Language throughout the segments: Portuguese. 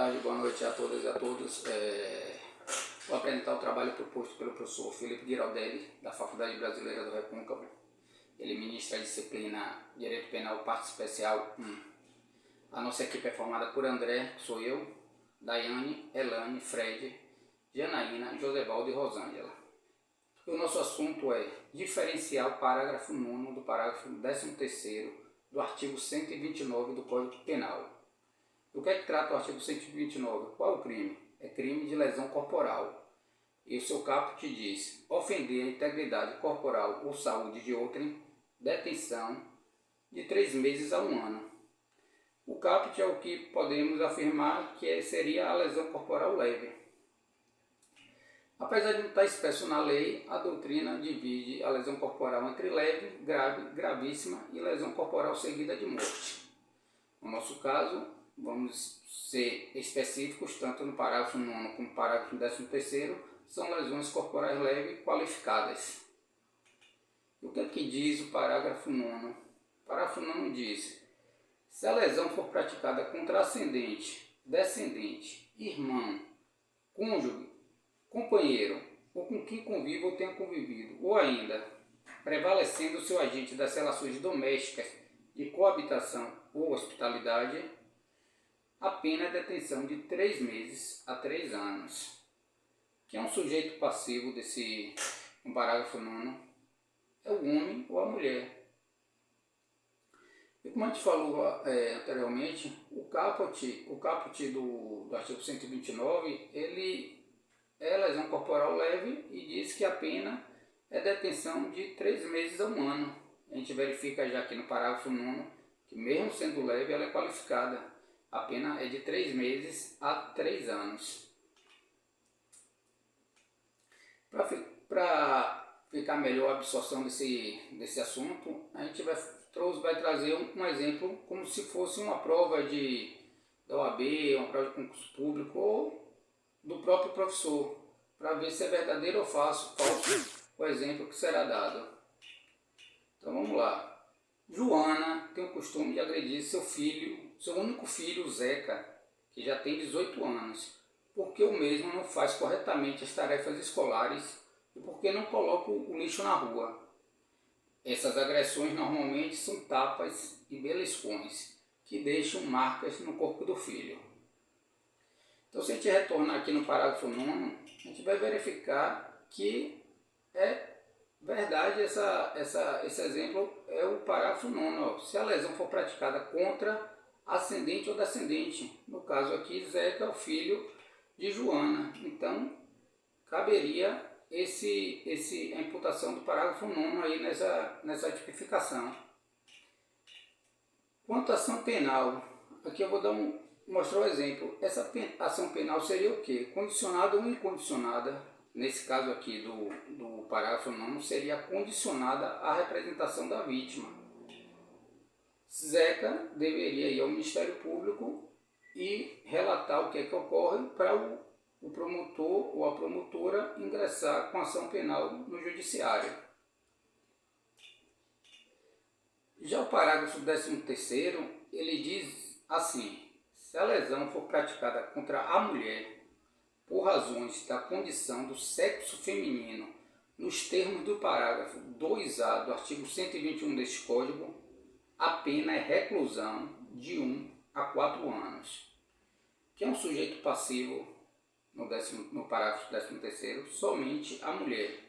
tarde, boa noite a todas e a todos. Vou apresentar o trabalho proposto pelo professor Felipe Giraldelli, da Faculdade Brasileira do Recôncavo. Ele ministra a disciplina Direito Penal Parte Especial 1. A nossa equipe é formada por André, que sou eu, Daiane, Elane, Fred, Janaína, Josevaldo e Rosângela. E o nosso assunto é diferenciar o parágrafo 9º do parágrafo 13º do artigo 129 do Código Penal. Do que é que trata o artigo 129? Qual é o crime? É crime de lesão corporal. E o seu caput diz: ofender a integridade corporal ou saúde de outrem, detenção de 3 meses a 1 ano. O caput é o que podemos afirmar que seria a lesão corporal leve. Apesar de não estar expresso na lei, a doutrina divide a lesão corporal entre leve, grave, gravíssima e lesão corporal seguida de morte. No nosso caso, vamos ser específicos, tanto no parágrafo 9º como no parágrafo 13º, são lesões corporais leves qualificadas. E o que é que diz o parágrafo 9º? O parágrafo 9º diz: se a lesão for praticada contra ascendente, descendente, irmão, cônjuge, companheiro, ou com quem convive ou tenha convivido, ou ainda prevalecendo o seu agente das relações domésticas de coabitação ou hospitalidade, a pena é detenção de 3 meses a 3 anos. Quem é um sujeito passivo no parágrafo 9º? É o homem ou a mulher. E como a gente falou anteriormente, o caput do artigo 129, ele é lesão corporal leve e diz que a pena é detenção de 3 meses a 1 ano. A gente verifica já aqui no parágrafo 9º que mesmo sendo leve, ela é qualificada. A pena é de 3 meses a 3 anos. Para ficar melhor a absorção desse assunto, a gente vai trazer um exemplo como se fosse uma prova da OAB, uma prova de concurso público ou do próprio professor, para ver se é verdadeiro ou falso o exemplo que será dado. Então vamos lá. Joana tem o costume de agredir seu único filho, Zeca, que já tem 18 anos, porque o mesmo não faz corretamente as tarefas escolares e porque não coloca o lixo na rua. Essas agressões normalmente são tapas e beliscões, que deixam marcas no corpo do filho. Então, se a gente retornar aqui no parágrafo 9º, a gente vai verificar que é verdade esse exemplo é o parágrafo 9º. Se a lesão for praticada contra ascendente ou descendente, no caso aqui Zeca é o filho de Joana, então caberia a imputação do parágrafo 9º aí nessa tipificação. Quanto à ação penal, aqui eu vou mostrar um exemplo. Essa ação penal seria o quê? Condicionada ou incondicionada. Nesse caso aqui do parágrafo 9º, seria condicionada à representação da vítima. Zeca deveria ir ao Ministério Público e relatar o que é que ocorre para o promotor ou a promotora ingressar com ação penal no judiciário. Já o parágrafo 13º, ele diz assim: se a lesão for praticada contra a mulher por razões da condição do sexo feminino, nos termos do parágrafo 2A do artigo 121 deste Código, a pena é reclusão de 1 a 4 anos. Que é um sujeito passivo, no parágrafo 13º, somente a mulher.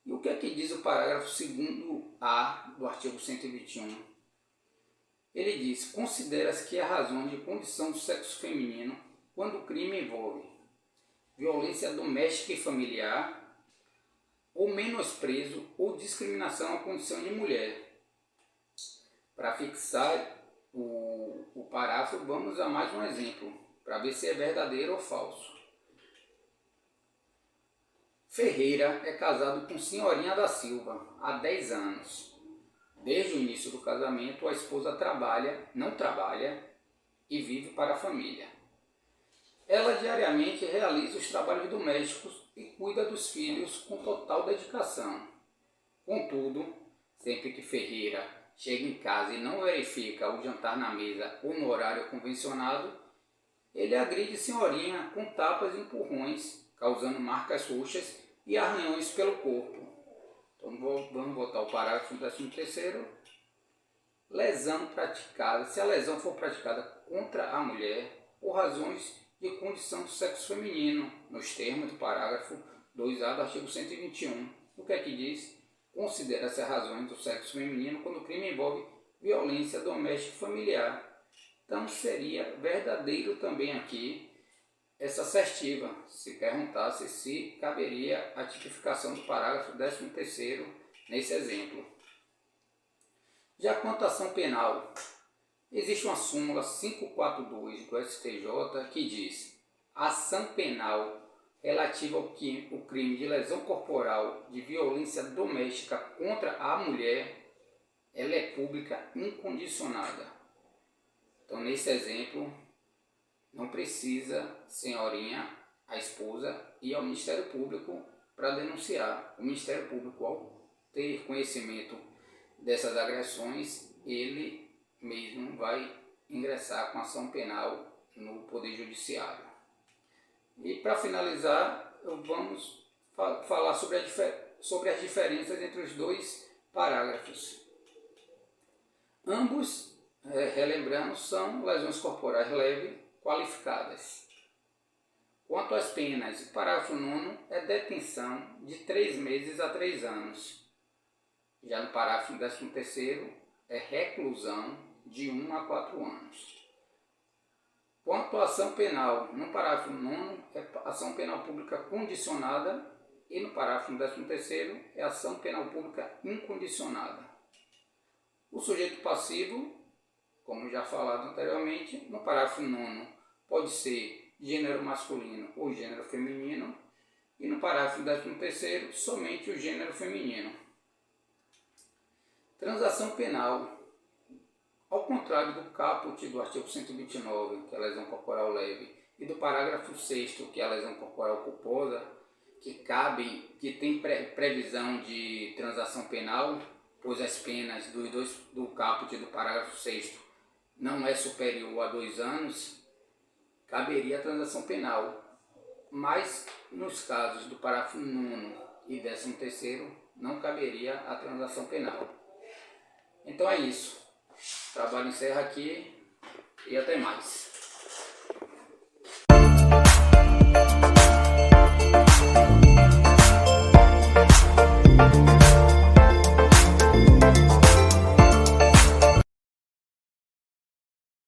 E o que é que diz o parágrafo 2A do artigo 121? Ele diz: considera-se que a razão de condição do sexo feminino quando o crime envolve violência doméstica e familiar ou menosprezo ou discriminação à condição de mulher. Para fixar o parágrafo, vamos a mais um exemplo, para ver se é verdadeiro ou falso. Ferreira é casado com Senhorinha da Silva há 10 anos. Desde o início do casamento, a esposa não trabalha e vive para a família. Ela diariamente realiza os trabalhos domésticos e cuida dos filhos com total dedicação. Contudo, sempre que Ferreira chega em casa e não verifica o jantar na mesa ou no horário convencionado, ele agride senhorinha com tapas e empurrões, causando marcas roxas e arranhões pelo corpo. Então vamos voltar ao parágrafo 13º. Lesão praticada, se a lesão for praticada contra a mulher por razões de condição do sexo feminino, nos termos do parágrafo 2A do artigo 121. O que é que diz? Considera-se as razões do sexo feminino quando o crime envolve violência doméstica e familiar. Então seria verdadeiro também aqui essa assertiva, se perguntasse se caberia a tipificação do parágrafo 13º nesse exemplo. Já quanto à ação penal, existe uma súmula 542 do STJ que diz: a ação penal relativa ao crime de lesão corporal de violência doméstica contra a mulher, ela é pública incondicionada. Então, nesse exemplo, não precisa, senhorinha, a esposa, ir ao Ministério Público para denunciar. O Ministério Público, ao ter conhecimento dessas agressões, ele mesmo vai ingressar com ação penal no Poder Judiciário. E para finalizar, vamos falar sobre as diferenças entre os dois parágrafos. Ambos, relembrando, são lesões corporais leves qualificadas. Quanto às penas, o parágrafo 9 é detenção de 3 meses a 3 anos. Já no parágrafo 13º é reclusão de 1 a 4 anos. Quanto à ação penal, no parágrafo 9 é ação penal pública condicionada e no parágrafo 13º é ação penal pública incondicionada. O sujeito passivo, como já falado anteriormente, no parágrafo 9 pode ser gênero masculino ou gênero feminino e no parágrafo 13º somente o gênero feminino. Transação penal. Ao contrário do caput do artigo 129, que é a lesão corporal leve, e do parágrafo 6º, que é a lesão corporal culposa, que tem previsão de transação penal, pois as penas do caput do parágrafo 6º não é superior a 2 anos, caberia a transação penal. Mas nos casos do parágrafo 9 e 13º, não caberia a transação penal. Então é isso. O trabalho encerra aqui e até mais.